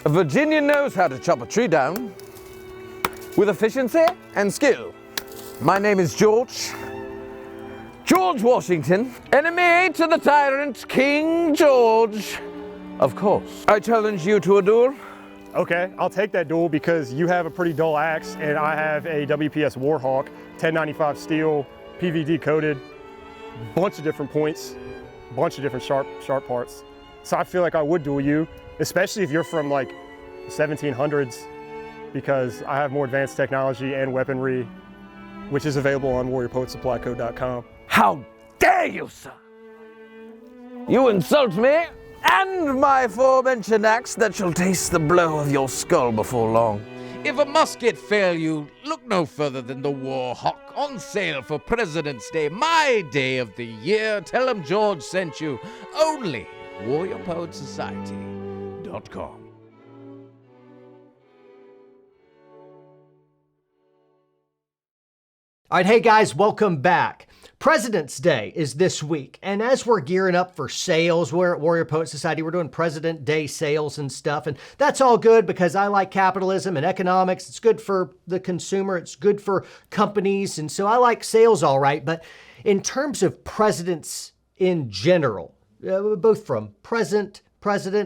Virginia knows how to chop a tree down with efficiency and skill. My name is George Washington, enemy to the tyrant King George. Of course. I challenge you to a duel. Okay, I'll take that duel because you have a pretty dull axe and I have a WPS Warhawk, 1095 steel, PVD coated, bunch of different points, bunch of different sharp parts. So I feel like I would duel you, especially if you're from like the 1700s, because I have more advanced technology and weaponry, which is available on warriorpoetsupplyco.com. How dare you, sir? You insult me and my aforementioned axe that shall taste the blow of your skull before long. If a musket fail you, look no further than the Warhawk, on sale for President's Day, my day of the year. Tell 'em George sent you. Only warriorpoetsociety.com. All right, hey guys, welcome back. President's Day is this week, and as we're gearing up for sales, we're at Warrior Poet Society, we're doing President Day sales and stuff, and that's all good because I like capitalism and economics. It's good for the consumer, it's good for companies, and so I like sales all right, but in terms of presidents in general, both from president,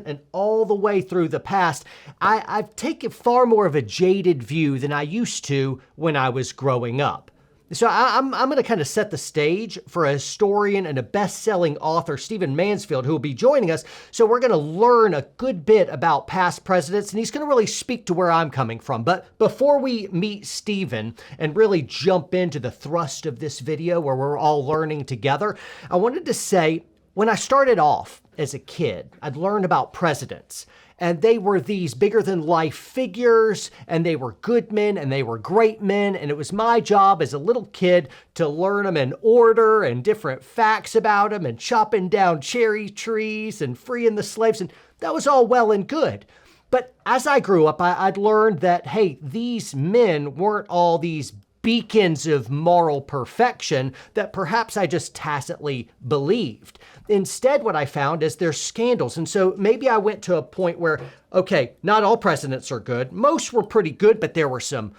and all the way through the past, I've taken far more of a jaded view than I used to when I was growing up. So I'm going to kind of set the stage for a historian and a best-selling author, Stephen Mansfield, who will be joining us. So we're going to learn a good bit about past presidents, and he's going to really speak to where I'm coming from. But before we meet Stephen and really jump into the thrust of this video where we're all learning together, I wanted to say, when I started off as a kid, I'd learned about presidents. And they were these bigger-than-life figures, and they were good men, and they were great men, and it was my job as a little kid to learn them in order and different facts about them and chopping down cherry trees and freeing the slaves, and that was all well and good. But as I grew up, I'd learned that, hey, these men weren't all these beacons of moral perfection that perhaps I just tacitly believed. Instead, what I found is there's scandals. And so maybe I went to a point where, okay, not all presidents are good. Most were pretty good, but there were some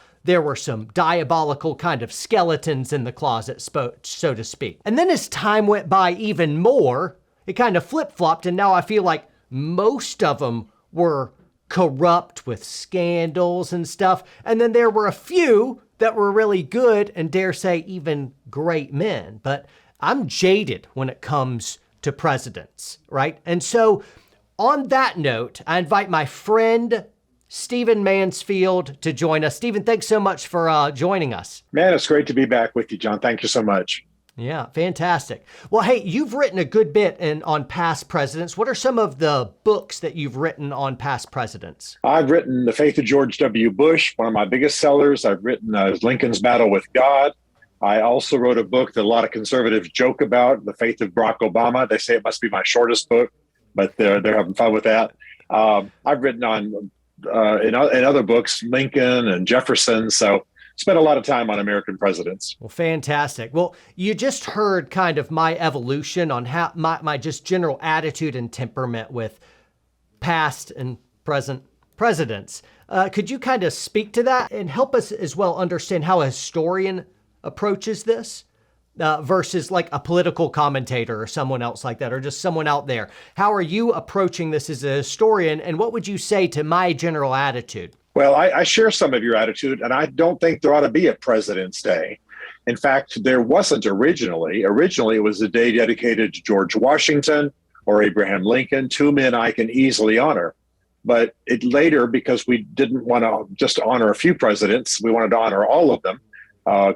diabolical kind of skeletons in the closet, so to speak. And then as time went by even more, it kind of flip-flopped, and now I feel like most of them were corrupt with scandals and stuff. And then there were a few that were really good and dare say even great men. But I'm jaded when it comes to presidents, right? And so on that note, I invite my friend, Stephen Mansfield, to join us. Stephen, thanks so much for joining us. Man, it's great to be back with you, John. Thank you so much. Yeah, fantastic. Well, hey, you've written a good bit on past presidents. What are some of the books that you've written on past presidents? I've written The Faith of George W. Bush, one of my biggest sellers. I've written Lincoln's Battle with God. I also wrote a book that a lot of conservatives joke about, The Faith of Barack Obama. They say it must be my shortest book, but they're having fun with that. I've written on, in other books, Lincoln and Jefferson. So spent a lot of time on American presidents. Well, fantastic. Well, you just heard kind of my evolution on how my just general attitude and temperament with past and present presidents. Could you kind of speak to that and help us as well understand how a historian approaches this versus like a political commentator or someone else like that, or just someone out there? How are you approaching this as a historian, and what would you say to my general attitude? Well, I share some of your attitude, and I don't think there ought to be a President's Day. In fact, there wasn't originally. Originally, it was a day dedicated to George Washington or Abraham Lincoln, two men I can easily honor. But it later, because we didn't want to just honor a few presidents, we wanted to honor all of them,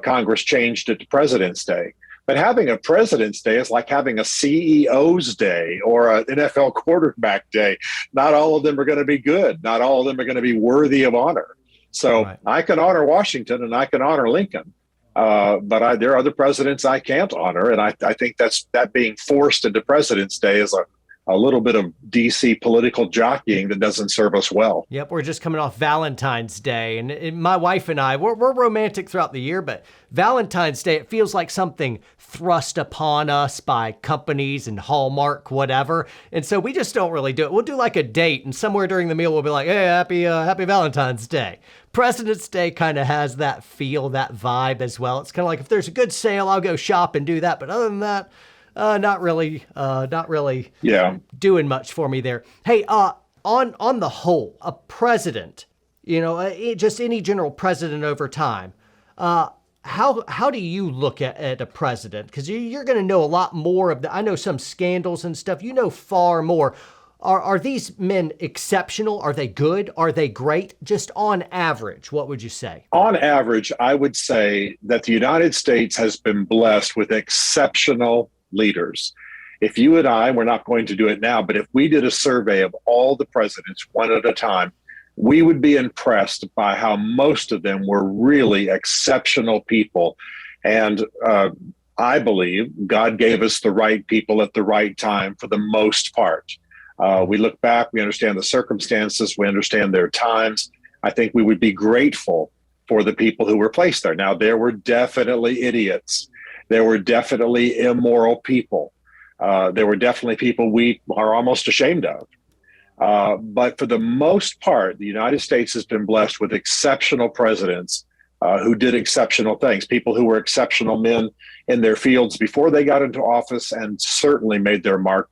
Congress changed it to President's Day. But having a President's Day is like having a CEO's Day or an NFL quarterback day. Not all of them are going to be good. Not all of them are going to be worthy of honor. So right. I can honor Washington and I can honor Lincoln, but there are other presidents I can't honor. And I think that being forced into President's Day is a little bit of DC political jockeying that doesn't serve us well. Yep, we're just coming off Valentine's Day, and my wife and I, we're romantic throughout the year, but Valentine's Day, it feels like something thrust upon us by companies and Hallmark, whatever, and so we just don't really do it. We'll do like a date, and somewhere during the meal we'll be like, hey, happy Valentine's Day. President's Day kind of has that feel, that vibe as well. It's kind of like, if there's a good sale, I'll go shop and do that, but other than that, not really doing much for me there. Hey, on the whole, a president, just any general president over time, how do you look at a president? Because you're going to know a lot more I know some scandals and stuff. You know far more. Are these men exceptional? Are they good? Are they great? Just on average, what would you say? On average, I would say that the United States has been blessed with exceptional leaders. If you and I, we're not going to do it now, but if we did a survey of all the presidents one at a time, we would be impressed by how most of them were really exceptional people. And I believe God gave us the right people at the right time for the most part. We look back, we understand the circumstances, we understand their times. I think we would be grateful for the people who were placed there. Now, there were definitely idiots. There were definitely immoral people. There were definitely people we are almost ashamed of. But for the most part, the United States has been blessed with exceptional presidents who did exceptional things, people who were exceptional men in their fields before they got into office and certainly made their mark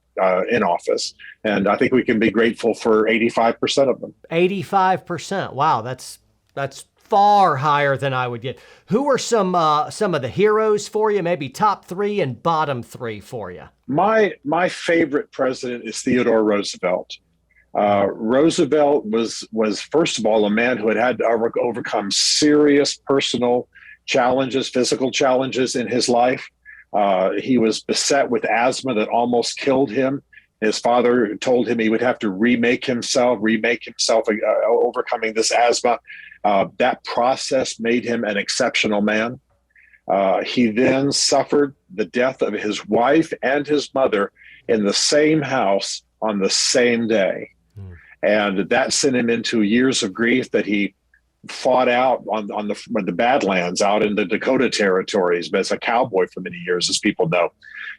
in office. And I think we can be grateful for 85% of them. 85%. Wow, that's far higher than I would get. Who are some of the heroes for you? Maybe top 3 and bottom 3 for you. My favorite president is Theodore Roosevelt. Roosevelt was first of all a man who had to overcome serious personal challenges, physical challenges in his life. He was beset with asthma that almost killed him. His father told him he would have to remake himself, overcoming this asthma. That process made him an exceptional man. He then suffered the death of his wife and his mother in the same house on the same day. And that sent him into years of grief that he fought out on the Badlands out in the Dakota territories as a cowboy for many years, as people know.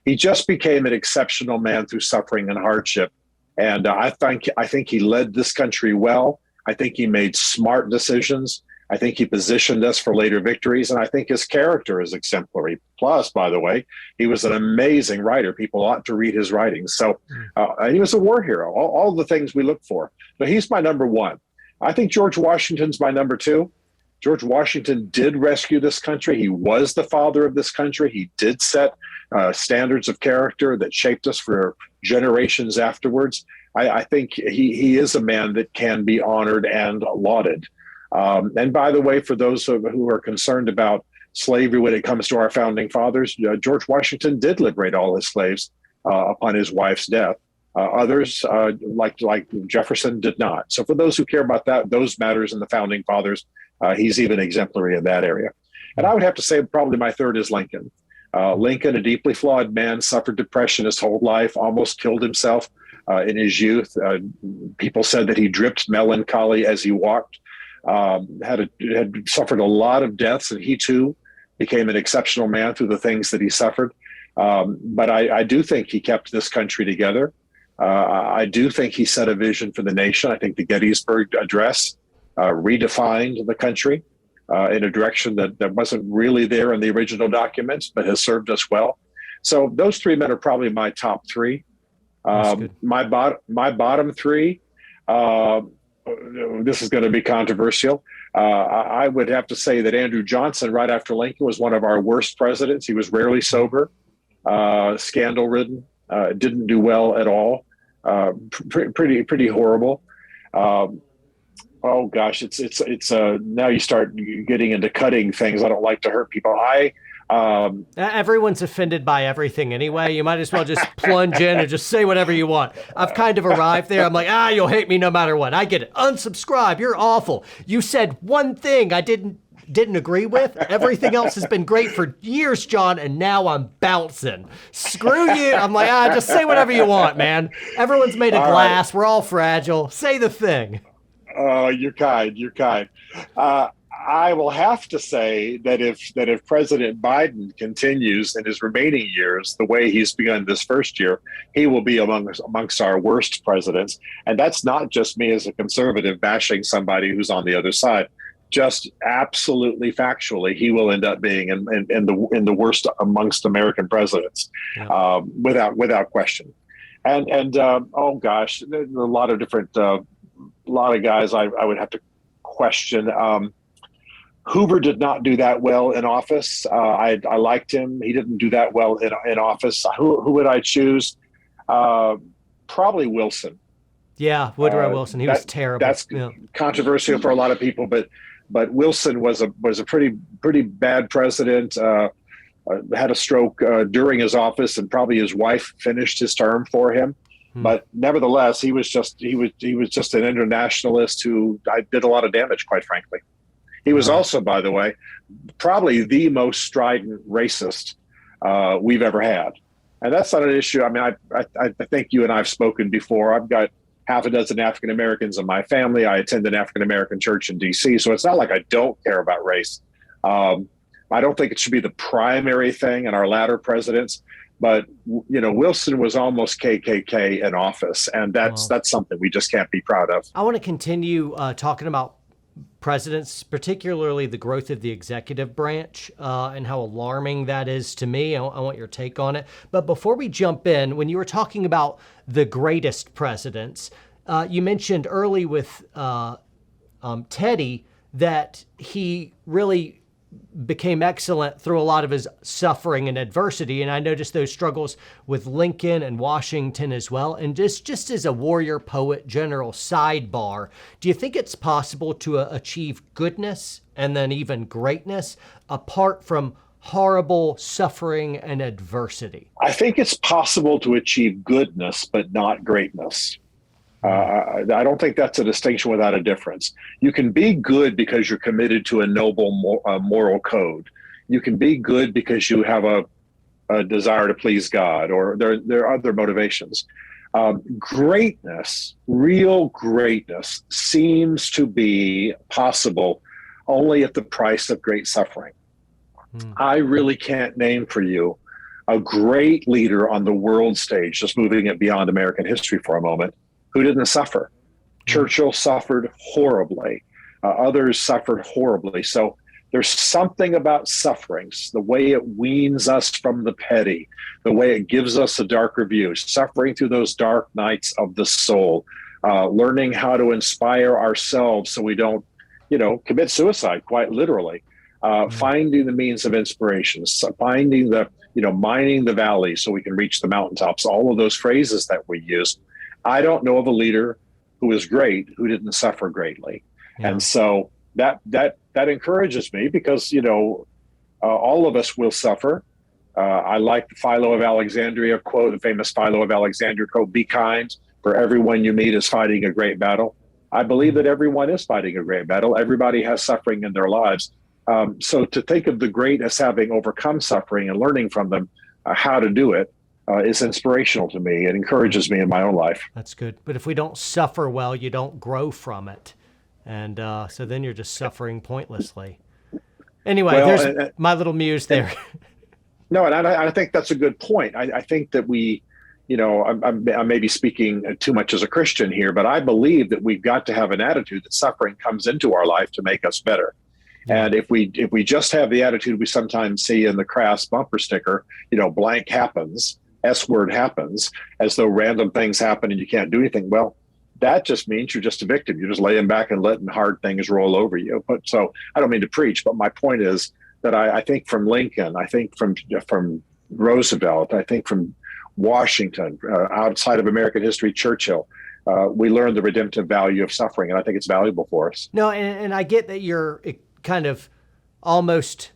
He just became an exceptional man through suffering and hardship. And I think he led this country well. I think he made smart decisions. I think he positioned us for later victories. And I think his character is exemplary. Plus, by the way, he was an amazing writer. People ought to read his writings. So he was a war hero, all the things we look for. But he's my number 1. I think George Washington's my number 2. George Washington did rescue this country. He was the father of this country. He did set standards of character that shaped us for generations afterwards. I think he is a man that can be honored and lauded. And by the way, for those who are concerned about slavery when it comes to our founding fathers, George Washington did liberate all his slaves upon his wife's death. Others, like Jefferson, did not. So for those who care about those matters in the founding fathers, he's even exemplary in that area. And I would have to say probably my 3rd is Lincoln. Lincoln, a deeply flawed man, suffered depression his whole life, almost killed himself in his youth. People said that he dripped melancholy as he walked, had suffered a lot of deaths, and he too became an exceptional man through the things that he suffered. But I do think he kept this country together. I do think he set a vision for the nation. I think the Gettysburg Address redefined the country in a direction that wasn't really there in the original documents, but has served us well. So those 3 men are probably my top 3. My bottom 3, this is going to be controversial. I would have to say that Andrew Johnson, right after Lincoln, was one of our worst presidents. He was rarely sober, scandal-ridden, didn't do well at all. Pretty horrible. Oh gosh, it's now you start getting into cutting things. I don't like to hurt people. Everyone's offended by everything anyway. You might as well just plunge in and just say whatever you want. I've kind of arrived there. I'm like, you'll hate me no matter what. I get it. Unsubscribe. You're awful. You said one thing I didn't didn't agree with. Everything else has been great for years, John, and now I'm bouncing. Screw you. I'm like, just say whatever you want, man. Everyone's made of glass. We're all fragile. Say the thing. Oh, you're kind. You're kind. I will have to say that if President Biden continues in his remaining years the way he's begun this first year, he will be amongst our worst presidents. And that's not just me as a conservative bashing somebody who's on the other side. Just absolutely factually, he will end up being in the worst amongst American presidents, without question. And oh gosh, there's a lot of different, lot of guys I would have to question. Hoover did not do that well in office. I liked him. He didn't do that well in office. Who would I choose? Probably Wilson. Yeah, Woodrow Wilson. He was terrible. That's controversial for a lot of people, but Wilson was a pretty bad president. Had a stroke during his office, and probably his wife finished his term for him. But nevertheless, he was just an internationalist who did a lot of damage, quite frankly. He was also, by the way, probably the most strident racist we've ever had. And that's not an issue. I mean, I think you and I have spoken before. I've got half a dozen African Americans in my family. I attend an African American church in D.C., so it's not like I don't care about race. I don't think it should be the primary thing in our latter presidents. But, Wilson was almost KKK in office, and that's something we just can't be proud of. I want to continue talking about presidents, particularly the growth of the executive branch and how alarming that is to me. I want your take on it. But before we jump in, when you were talking about the greatest presidents, you mentioned early with Teddy that he really became excellent through a lot of his suffering and adversity. And I noticed those struggles with Lincoln and Washington as well. And just as a warrior poet general sidebar, do you think it's possible to achieve goodness and then even greatness apart from horrible suffering and adversity? I think it's possible to achieve goodness, but not greatness. I don't think that's a distinction without a difference. You can be good because you're committed to a noble moral code. You can be good because you have a desire to please God, or there are other motivations. Greatness, real greatness, seems to be possible only at the price of great suffering. I really can't name for you a great leader on the world stage, just moving it beyond American history for a moment, who didn't suffer. Churchill suffered horribly. Others suffered horribly. So there's something about sufferings, the way it weans us from the petty, the way it gives us a darker view, suffering through those dark nights of the soul, learning how to inspire ourselves so we don't, commit suicide, quite literally, finding the means of inspiration, finding mining the valley so we can reach the mountaintops, all of those phrases that we use. I don't know of a leader who is great who didn't suffer greatly. Yeah. And so that encourages me because, all of us will suffer. I like the Philo of Alexandria quote, the famous Philo of Alexandria quote, "Be kind, for everyone you meet is fighting a great battle." I believe that everyone is fighting a great battle. Everybody has suffering in their lives. So to think of the great as having overcome suffering and learning from them how to do it, is inspirational to me. It encourages me in my own life. That's good. But if we don't suffer well, you don't grow from it. And so then you're just suffering pointlessly. Anyway, there's my little muse there. No, and I think that's a good point. I think that we, I may be speaking too much as a Christian here, but I believe that we've got to have an attitude that suffering comes into our life to make us better. And if we just have the attitude we sometimes see in the crass bumper sticker, blank happens, S word happens, as though random things happen and you can't do anything. Well, that just means you're just a victim. You're just laying back and letting hard things roll over you. But so I don't mean to preach, but my point is that I think from Lincoln, I think from Roosevelt, I think from Washington, outside of American history, Churchill, we learned the redemptive value of suffering, and I think it's valuable for us. No, and I get that you're kind of almost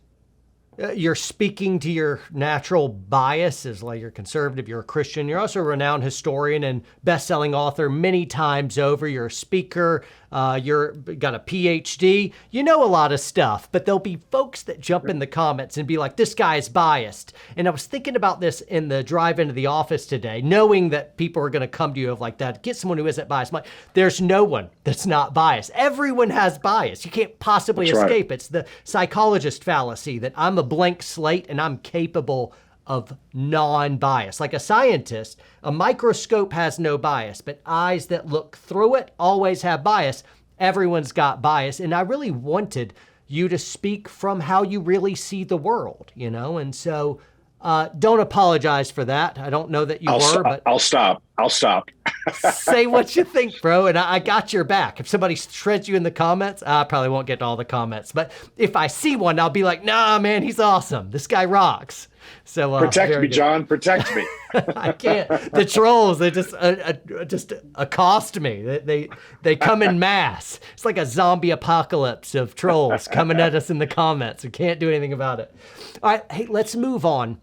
you're speaking to your natural biases, like you're conservative, you're a Christian. You're also a renowned historian and best-selling author many times over. You're a speaker. You're got a PhD. You know a lot of stuff, but there'll be folks that jump in the comments and be like, this guy is biased. And I was thinking about this in the drive into the office today, knowing that people are going to come to you of like that. Get someone who isn't biased. I'm like, there's no one that's not biased. Everyone has bias. You can't possibly escape. It's the psychologist fallacy that I'm a blank slate and I'm capable of non-bias. Like a scientist, a microscope has no bias, but eyes that look through it always have bias. Everyone's got bias. And I really wanted you to speak from how you really see the world, you know? And so don't apologize for that. I don't know that you but I'll stop. say what you think, bro. And I got your back. If somebody shreds you in the comments, I probably won't get to all the comments. But if I see one, I'll be like, nah, man, he's awesome. This guy rocks. So protect me, John. Protect me. I can't. The trolls, they just accost me. They come in mass. It's like a zombie apocalypse of trolls coming at us in the comments. We can't do anything about it. All right, hey, let's move on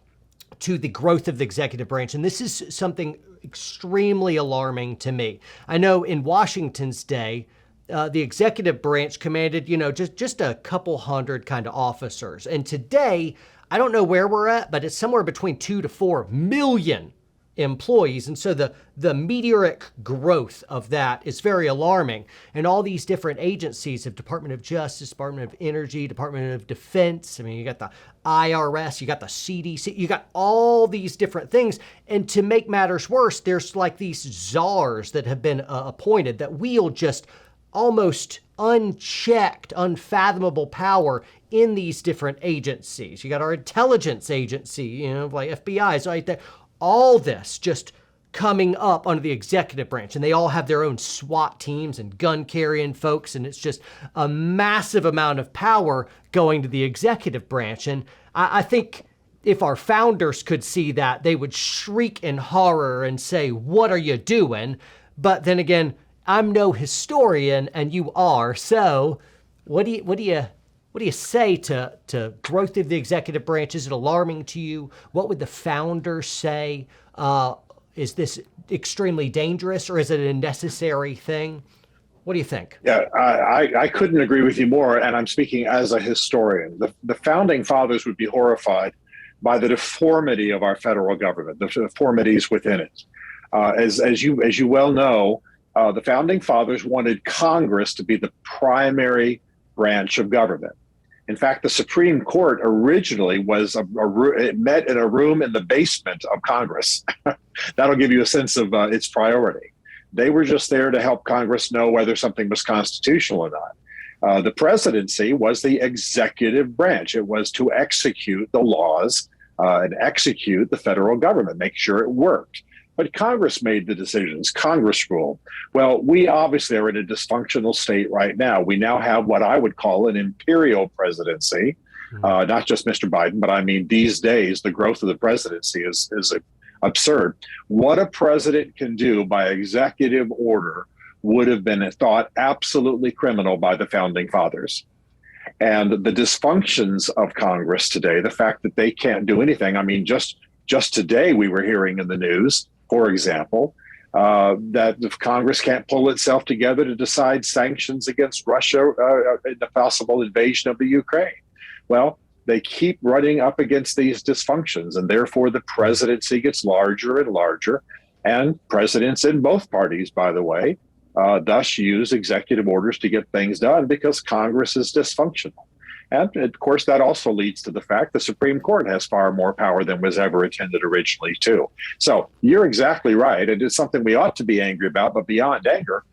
to the growth of the executive branch. And this is something extremely alarming to me. I know in Washington's day, the executive branch commanded, just a couple hundred kind of officers. And today, I don't know where we're at, but it's somewhere between 2 to 4 million employees. And so the meteoric growth of that is very alarming. And all these different agencies of Department of Justice, Department of Energy, Department of Defense, I mean, you got the IRS, you got the CDC, you got all these different things. And to make matters worse, there's like these czars that have been appointed that wield just almost unchecked, unfathomable power in these different agencies. You got our intelligence agency, like FBI is right there. All this just coming up under the executive branch, and they all have their own SWAT teams and gun carrying folks, and it's just a massive amount of power going to the executive branch. And I think if our founders could see that, they would shriek in horror and say, what are you doing? But then again, I'm no historian and you are. So what do you say to growth of the executive branch? Is it alarming to you? What would the founders say? Is this extremely dangerous or is it a necessary thing? What do you think? Yeah, I couldn't agree with you more. And I'm speaking as a historian. The founding fathers would be horrified by the deformity of our federal government, the deformities within it. As you well know, the founding fathers wanted Congress to be the primary branch of government. In fact, the Supreme Court originally was it met in a room in the basement of Congress. That'll give you a sense of its priority. They were just there to help Congress know whether something was constitutional or not. The presidency was the executive branch. It was to execute the laws and execute the federal government, make sure it worked. But Congress made the decisions. Congress ruled. Well, we obviously are in a dysfunctional state right now. We now have what I would call an imperial presidency, not just Mr. Biden, but I mean, these days, the growth of the presidency is absurd. What a president can do by executive order would have been thought absolutely criminal by the founding fathers. And the dysfunctions of Congress today, the fact that they can't do anything. I mean, just today we were hearing in the news, for example, that if Congress can't pull itself together to decide sanctions against Russia in the possible invasion of the Ukraine. Well, they keep running up against these dysfunctions, and therefore the presidency gets larger and larger. And presidents in both parties, by the way, thus use executive orders to get things done because Congress is dysfunctional. And of course, that also leads to the fact the Supreme Court has far more power than was ever intended originally, too. So you're exactly right. It is something we ought to be angry about, but beyond anger,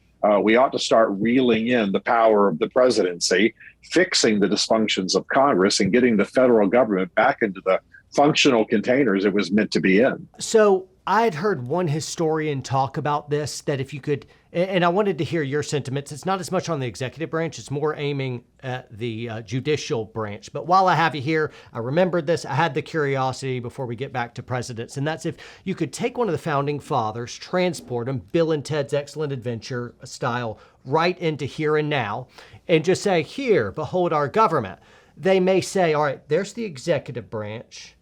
we ought to start reeling in the power of the presidency, fixing the dysfunctions of Congress, and getting the federal government back into the functional containers it was meant to be in. So I'd heard one historian talk about this, that if you could, and I wanted to hear your sentiments. It's not as much on the executive branch. It's more aiming at the judicial branch. But while I have you here, I remembered this. I had the curiosity before we get back to presidents. And that's if you could take one of the founding fathers, transport them, Bill and Ted's Excellent Adventure style, right into here and now, and just say, here, behold our government. they may say, all right, there's the executive branch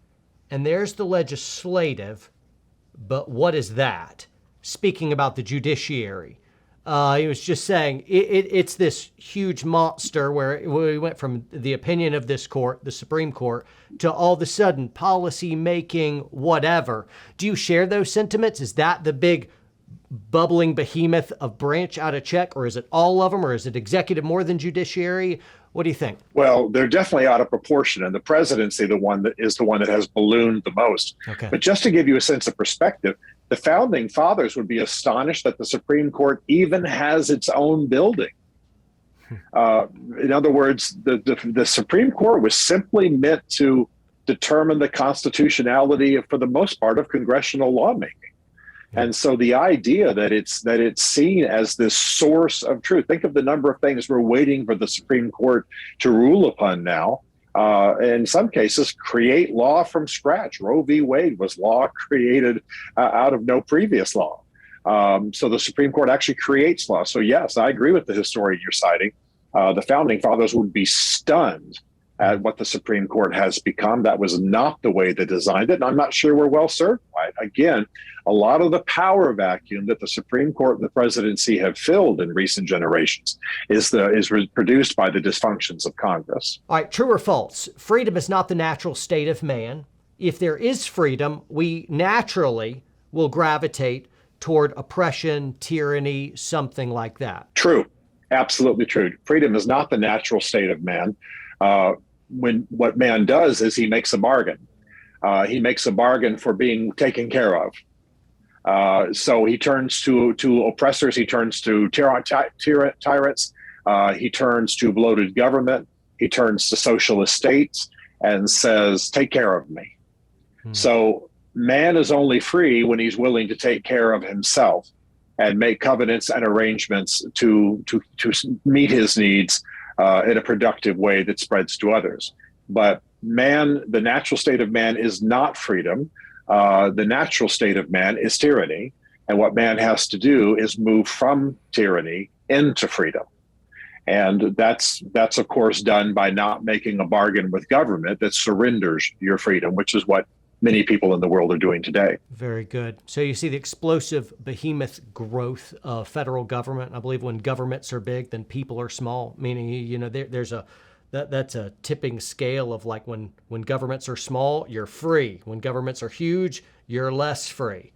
and there's the legislative, but what is that? Speaking about the judiciary. He was just saying it's this huge monster where we went from the opinion of this court, the Supreme Court, to all of a sudden policy making, whatever. Do you share those sentiments? Is that the big bubbling behemoth of branch out of check, or is it all of them, or is it executive more than judiciary? What do you think? Well, they're definitely out of proportion, and the presidency, the one that has ballooned the most. Okay. But just to give you a sense of perspective, the founding fathers would be astonished that the Supreme Court even has its own building. In other words, the Supreme Court was simply meant to determine the constitutionality, for the most part, of congressional lawmaking. And so the idea that it's seen as this source of truth, think of the number of things we're waiting for the Supreme Court to rule upon now. In some cases, create law from scratch. Roe v. Wade was law created out of no previous law. So the Supreme Court actually creates law. So yes, I agree with the historian you're citing. The founding fathers would be stunned at what the Supreme Court has become. That was not the way they designed it, and I'm not sure we're well served by it. Again, a lot of the power vacuum that the Supreme Court and the presidency have filled in recent generations is produced by the dysfunctions of Congress. All right, true or false? Freedom is not the natural state of man. If there is freedom, we naturally will gravitate toward oppression, tyranny, something like that. True. Absolutely true. Freedom is not the natural state of man. When what man does is he makes a bargain. He makes a bargain for being taken care of. So he turns to oppressors. He turns to tyrants. He turns to bloated government. He turns to socialist states and says, take care of me. So man is only free when he's willing to take care of himself and make covenants and arrangements to meet his needs in a productive way that spreads to others. But man, the natural state of man is not freedom. The natural state of man is tyranny. And what man has to do is move from tyranny into freedom. And that's of course done by not making a bargain with government that surrenders your freedom, which is what many people in the world are doing today. Very good. So you see the explosive behemoth growth of federal government. I believe when governments are big, then people are small, meaning, that's a tipping scale of like when governments are small, you're free. When governments are huge, you're less free.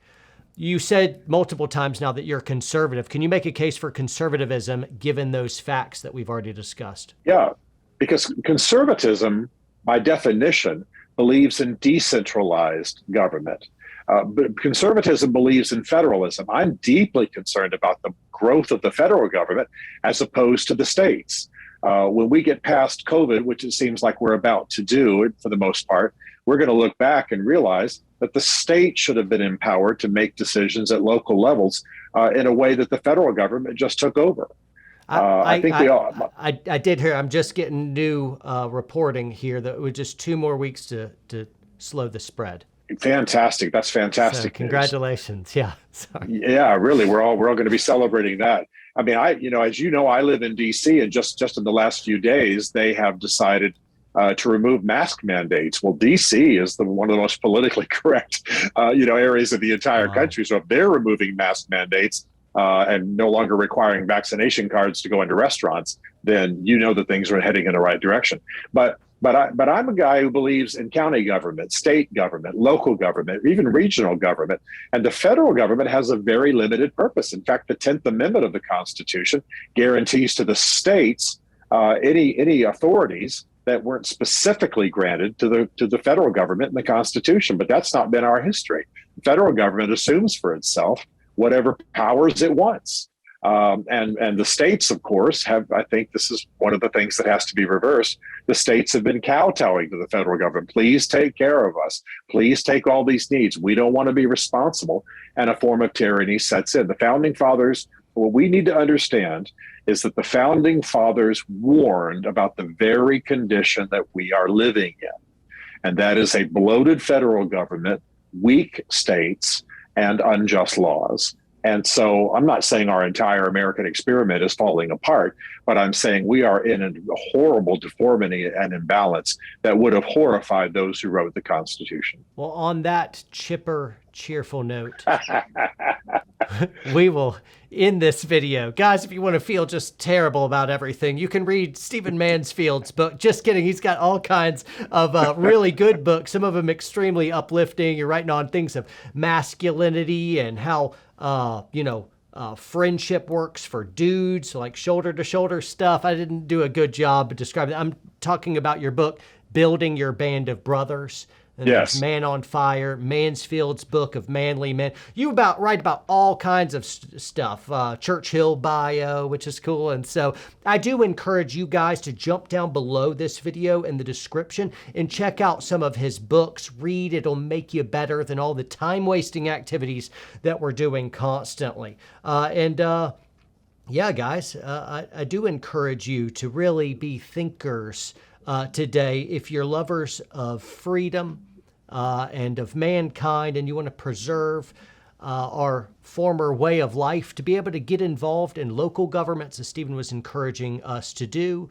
You said multiple times now that you're conservative. Can you make a case for conservatism given those facts that we've already discussed? Yeah, because conservatism, by definition, believes in decentralized government. But conservatism believes in federalism. I'm deeply concerned about the growth of the federal government as opposed to the states. When we get past COVID, which it seems like we're about to do for the most part, we're going to look back and realize that the state should have been empowered to make decisions at local levels in a way that the federal government just took over. I did hear, I'm just getting new reporting here that it was just 2 more weeks to slow the spread. Fantastic. That's fantastic. So congratulations. News. Yeah. Sorry. Yeah, really. We're all going to be celebrating that. I mean, as you know, I live in DC, and just in the last few days, they have decided to remove mask mandates. Well, DC is one of the most politically correct, areas of the entire country. So if they're removing mask mandates and no longer requiring vaccination cards to go into restaurants, then that things are heading in the right direction. But I'm a guy who believes in county government, state government, local government, even regional government. And the federal government has a very limited purpose. In fact, the 10th Amendment of the Constitution guarantees to the states any authorities that weren't specifically granted to the federal government in the Constitution. But that's not been our history. The federal government assumes for itself whatever powers it wants. And the states, of course, I think this is one of the things that has to be reversed. The states have been kowtowing to the federal government. Please take care of us. Please take all these needs. We don't want to be responsible. And a form of tyranny sets in. The founding fathers, what we need to understand is that the founding fathers warned about the very condition that we are living in. And that is a bloated federal government, weak states, and unjust laws. And so I'm not saying our entire American experiment is falling apart, but I'm saying we are in a horrible deformity and imbalance that would have horrified those who wrote the Constitution. Well, on that chipper, cheerful note, we will end this video. Guys, if you want to feel just terrible about everything, you can read Stephen Mansfield's book. Just kidding. He's got all kinds of really good books, some of them extremely uplifting. You're writing on things of masculinity and how, friendship works for dudes, like shoulder-to-shoulder stuff. I didn't do a good job of describing it. I'm talking about your book, Building Your Band of Brothers. And yes. There's Man on Fire, Mansfield's book of Manly Men. You write about all kinds of stuff. Churchill bio, which is cool. And so I do encourage you guys to jump down below this video in the description and check out some of his books. Read, it'll make you better than all the time-wasting activities that we're doing constantly. Yeah, guys, I do encourage you to really be thinkers today. If you're lovers of freedom and of mankind, and you want to preserve our former way of life, to be able to get involved in local governments, as Stephen was encouraging us to do,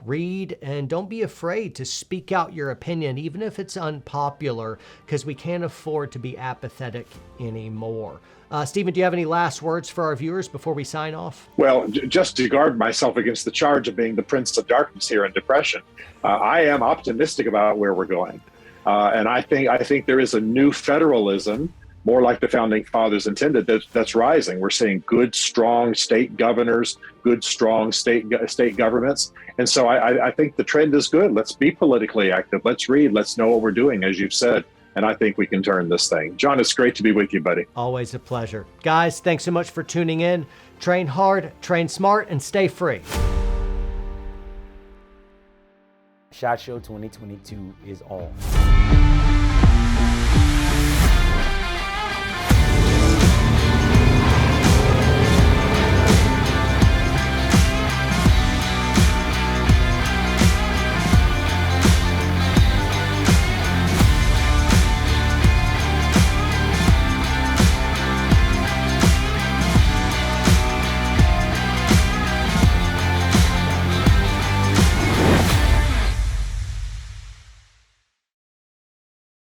read, and don't be afraid to speak out your opinion, even if it's unpopular, because we can't afford to be apathetic anymore. Stephen, do you have any last words for our viewers before we sign off? Well, just to guard myself against the charge of being the Prince of Darkness here in depression, I am optimistic about where we're going. And I think there is a new federalism, more like the founding fathers intended, that's rising. We're seeing good, strong state governors, good, strong state governments. And so I think the trend is good. Let's be politically active. Let's read. Let's know what we're doing, as you've said. And I think we can turn this thing. John, it's great to be with you, buddy. Always a pleasure. Guys, thanks so much for tuning in. Train hard, train smart, and stay free. SHOT Show 2022 is on.